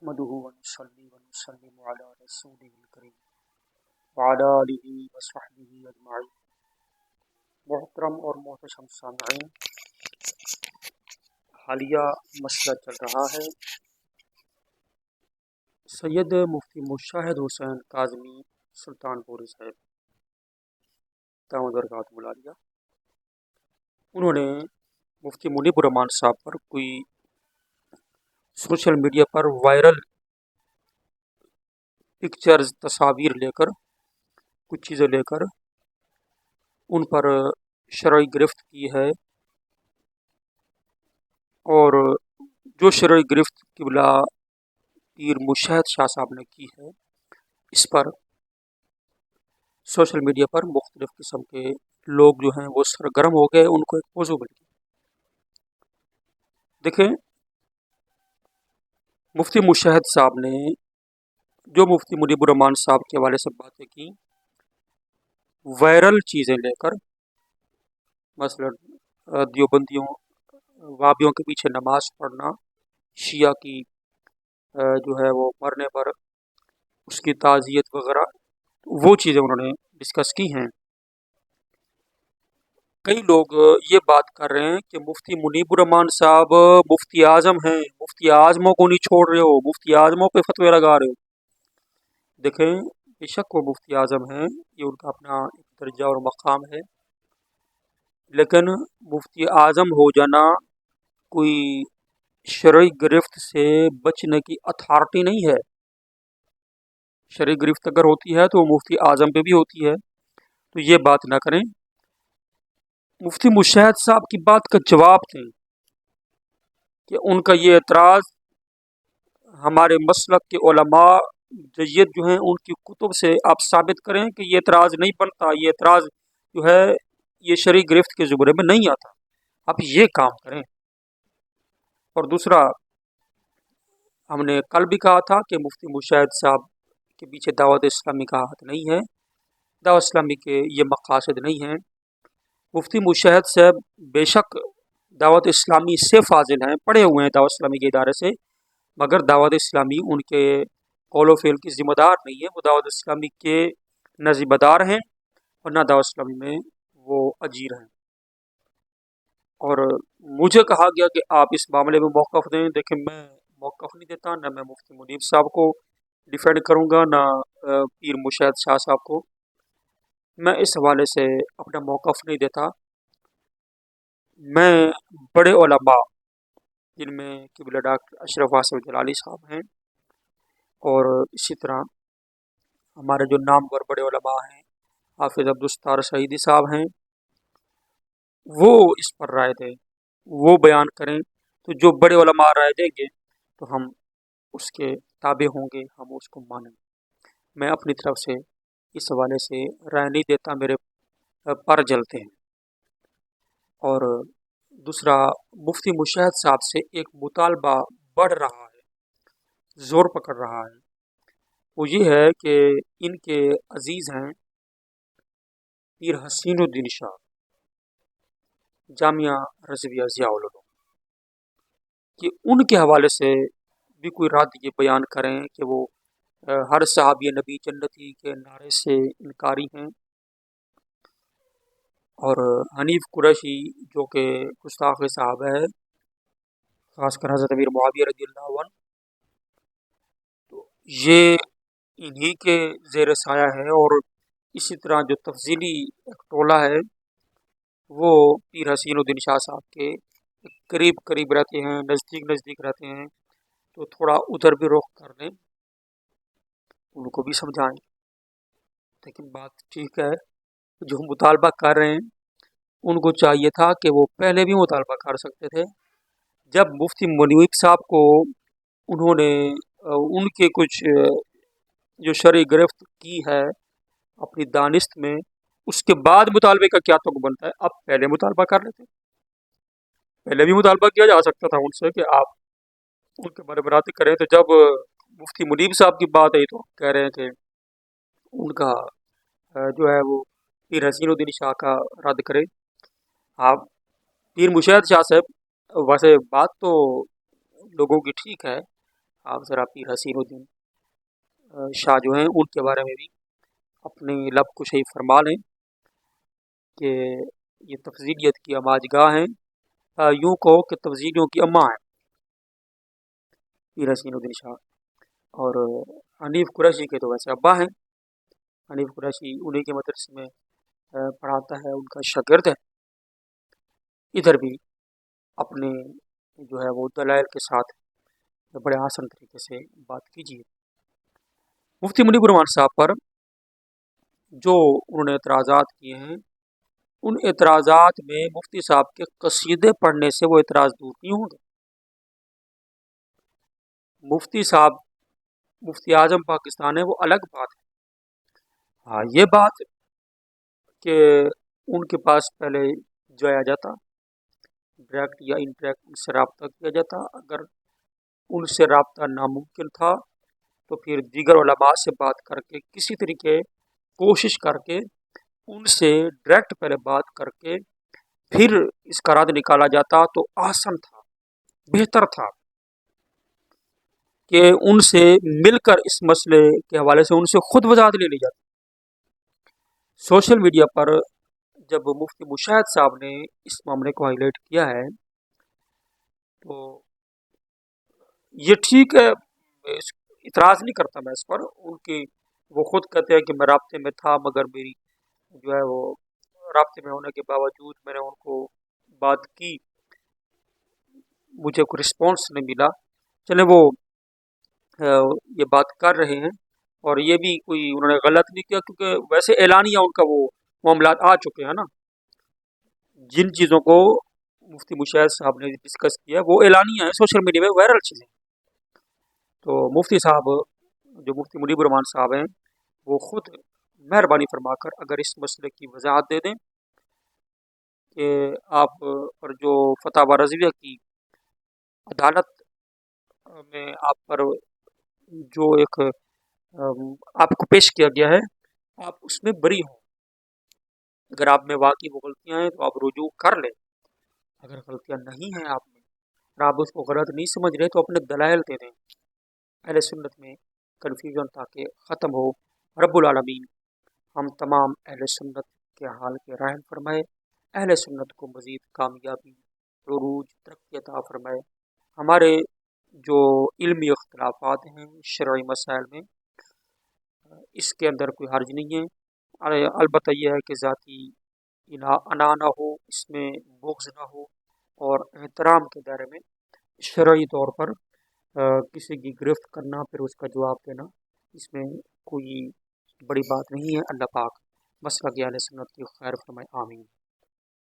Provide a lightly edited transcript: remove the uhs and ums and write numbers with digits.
نحمده ونصلي ونسلم على رسوله الكريم وعلى آله وصحبه اجمعین۔ محترم اور محتشم سامعین، حالیہ مسئلہ چل رہا ہے سید مفتی مشاہد حسین کاظمی سلطان پوری صاحب دامت برکاتہ العالیہ، انہوں نے مفتی منیب الرحمان صاحب پر کوئی سوشل میڈیا پر وائرل پکچرز تصاویر لے کر کچھ چیزیں لے کر ان پر شرعی گرفت کی ہے، اور جو شرعی گرفت قبلہ پیر مشاہد شاہ صاحب نے کی ہے، اس پر سوشل میڈیا پر مختلف قسم کے لوگ جو ہیں وہ سرگرم ہو گئے، ان کو ایک موضوع بن گیا۔ دیکھیں، مفتی مشاہد صاحب نے جو مفتی منیب الرحمان صاحب کے حوالے سے باتیں کی، وائرل چیزیں لے کر، مثلا دیوبندیوں وابیوں کے پیچھے نماز پڑھنا، شیعہ کی جو ہے وہ مرنے پر اس کی تعزیت وغیرہ، وہ چیزیں انہوں نے ڈسکس کی ہیں۔ کئی لوگ یہ بات کر رہے ہیں کہ مفتی منیب الرحمان صاحب مفتی اعظم ہیں، مفتی اعظموں کو نہیں چھوڑ رہے ہو، مفتی اعظموں پہ فتوے لگا رہے ہو۔ دیکھیں، بے شک وہ مفتی اعظم ہیں، یہ ان کا اپنا ایک درجہ اور مقام ہے، لیکن مفتی اعظم ہو جانا کوئی شرعی گرفت سے بچنے کی اتھارٹی نہیں ہے۔ شرعی گرفت اگر ہوتی ہے تو وہ مفتی اعظم پہ بھی ہوتی ہے، تو یہ بات نہ کریں۔ مفتی مشاہد صاحب کی بات کا جواب دیں کہ ان کا یہ اعتراض ہمارے مسلک کے علماء جید جو ہیں ان کی کتب سے آپ ثابت کریں کہ یہ اعتراض نہیں بنتا، یہ اعتراض جو ہے یہ شرعی گرفت کے زمرے میں نہیں آتا، آپ یہ کام کریں۔ اور دوسرا، ہم نے کل بھی کہا تھا کہ مفتی مشاہد صاحب کے پیچھے دعوت اسلامی کا ہاتھ نہیں ہے، دعوت اسلامی کے یہ مقاصد نہیں ہیں۔ مفتی مشاہد صاحب بے شک دعوت اسلامی سے فاضل ہیں، پڑھے ہوئے ہیں دعوت اسلامی کے ادارے سے، مگر دعوت اسلامی ان کے قول و فعل کی ذمہ دار نہیں ہے، وہ دعوت اسلامی کے نہ ذمہ دار ہیں اور نہ دعوت اسلامی میں وہ اجیر ہیں۔ اور مجھے کہا گیا کہ آپ اس معاملے میں موقف دیں، دیکھیں میں موقف نہیں دیتا، نہ میں مفتی منیب صاحب کو ڈیفینڈ کروں گا، نہ پیر مشاہد شاہ صاحب کو، میں اس حوالے سے اپنا موقف نہیں دیتا۔ میں بڑے علماء جن میں قبلہ ڈاکٹر اشرف واصف جلالی صاحب ہیں، اور اسی طرح ہمارے جو نامور بڑے علماء ہیں، حافظ عبدالستار شہیدی صاحب ہیں، وہ اس پر رائے دیں، وہ بیان کریں، تو جو بڑے علماء رائے دیں گے تو ہم اس کے تابع ہوں گے، ہم اس کو مانیں گے۔ میں اپنی طرف سے اس حوالے سے رائے نہیں دیتا، میرے پر جلتے ہیں۔ اور دوسرا، مفتی مشاہد صاحب سے ایک مطالبہ بڑھ رہا ہے، زور پکڑ رہا ہے، وہ یہ ہے کہ ان کے عزیز ہیں پیر حسین الدین شاہ جامعہ رضویہ ضیاء العلوم، کہ ان کے حوالے سے بھی کوئی رات یہ بیان کریں کہ وہ ہر صحابی نبی جنتی کے نعرے سے انکاری ہیں، اور حنیف قریشی جو کہ گستاخ صحابہ ہے، خاص کر حضرت امیر معاویہ رضی اللہ عنہ، تو یہ انہی کے زیر سایہ ہے۔ اور اسی طرح جو تفضیلی ایک ٹولہ ہے وہ پیر حسین الدین شاہ صاحب کے قریب قریب رہتے ہیں، نزدیک نزدیک رہتے ہیں، تو تھوڑا ادھر بھی رخ کر لیں، ان کو بھی سمجھائیں۔ لیکن بات ٹھیک ہے، جو مطالبہ کر رہے ہیں ان کو چاہیے تھا کہ وہ پہلے بھی مطالبہ کر سکتے تھے، جب مفتی منیب صاحب کو انہوں نے ان کے کچھ جو شرعی گرفت کی ہے اپنی دانست میں، اس کے بعد مطالبے کا کیا تک بنتا ہے؟ اب پہلے مطالبہ کر لیتے، پہلے بھی مطالبہ کیا جا سکتا تھا ان سے کہ آپ ان کے بارے برات کریں، تو جب مفتی منیب صاحب کی بات ہے تو کہہ رہے ہیں کہ ان کا جو ہے وہ پیر حسین الدین شاہ کا رد کرے۔ آپ پیر مشاہد شاہ صاحب، ویسے بات تو لوگوں کی ٹھیک ہے، آپ ذرا پیر حسین الدین شاہ جو ہیں ان کے بارے میں بھی اپنے لب کشی فرما لیں کہ یہ تفضیلیت کی آماجگاہ ہیں، یوں کہو کہ تفضیلیوں کی اماں ہیں پیر حسین الدین شاہ، اور حنیف قریشی کے تو ویسے ابا ہیں۔ حنیف قریشی انہیں کے مدرسے میں پڑھاتا ہے، ان کا شاگرد ہے۔ ادھر بھی اپنے جو ہے وہ دلائل کے ساتھ بڑے آسان طریقے سے بات کیجیے۔ مفتی منیب الرحمان صاحب پر جو انہوں نے اعتراضات کیے ہیں، ان اعتراضات میں مفتی صاحب کے قصیدے پڑھنے سے وہ اعتراض دور نہیں ہوں گے۔ مفتی صاحب مفتی اعظم پاکستان ہے وہ الگ بات ہے، ہاں یہ بات کہ ان کے پاس پہلے جایا جاتا، ڈائریکٹ یا انڈائریکٹ ان سے رابطہ کیا جاتا، اگر ان سے رابطہ ناممکن تھا تو پھر دیگر علماء سے بات کر کے کسی طریقے کوشش کر کے ان سے ڈائریکٹ پہلے بات کر کے پھر اس کا رد نکالا جاتا تو آسان تھا، بہتر تھا کہ ان سے مل کر اس مسئلے کے حوالے سے ان سے خود وضاحت لے لی جاتی۔ سوشل میڈیا پر جب مفتی مشاہد صاحب نے اس معاملے کو ہائی لائٹ کیا ہے تو یہ ٹھیک ہے، اعتراض نہیں کرتا میں اس پر، ان کی وہ خود کہتے ہیں کہ میں رابطے میں تھا مگر میری جو ہے وہ رابطے میں ہونے کے باوجود میں نے ان کو بات کی، مجھے کوئی رسپانس نہیں ملا۔ چلے وہ یہ بات کر رہے ہیں اور یہ بھی کوئی انہوں نے غلط نہیں کیا، کیونکہ ویسے اعلانیہ ان کا وہ معاملات آ چکے ہیں نا، جن چیزوں کو مفتی مشاہد صاحب نے ڈسکس کیا وہ اعلانیہ ہے، سوشل میڈیا میں وائرل چیزیں۔ تو مفتی صاحب جو مفتی منیب الرحمان صاحب ہیں وہ خود مہربانی فرما کر اگر اس مسئلے کی وضاحت دے دیں کہ آپ پر جو فتح رضویہ کی عدالت میں آپ پر جو ایک آپ کو پیش کیا گیا ہے آپ اس میں بری ہوں، اگر آپ میں واقعی وہ غلطیاں ہیں تو آپ رجوع کر لیں، اگر غلطیاں نہیں ہیں آپ میں اور آپ اس کو غلط نہیں سمجھ رہے تو اپنے دلائل دے دیں، اہل سنت میں کنفیوژن تاکہ ختم ہو۔ رب العالمین ہم تمام اہل سنت کے حال کے رحم فرمائے، اہل سنت کو مزید کامیابی، عروج، ترقی عطا فرمائے۔ ہمارے جو علمی اختلافات ہیں شرعی مسائل میں اس کے اندر کوئی حرج نہیں ہے، البتہ یہ ہے کہ ذاتی انا نہ ہو، اس میں بغض نہ ہو، اور احترام کے دائرے میں شرعی طور پر کسی کی گرفت کرنا پھر اس کا جواب دینا اس میں کوئی بڑی بات نہیں ہے۔ اللہ پاک مسلک اہل سنت کی خیر فرمائے، آمین۔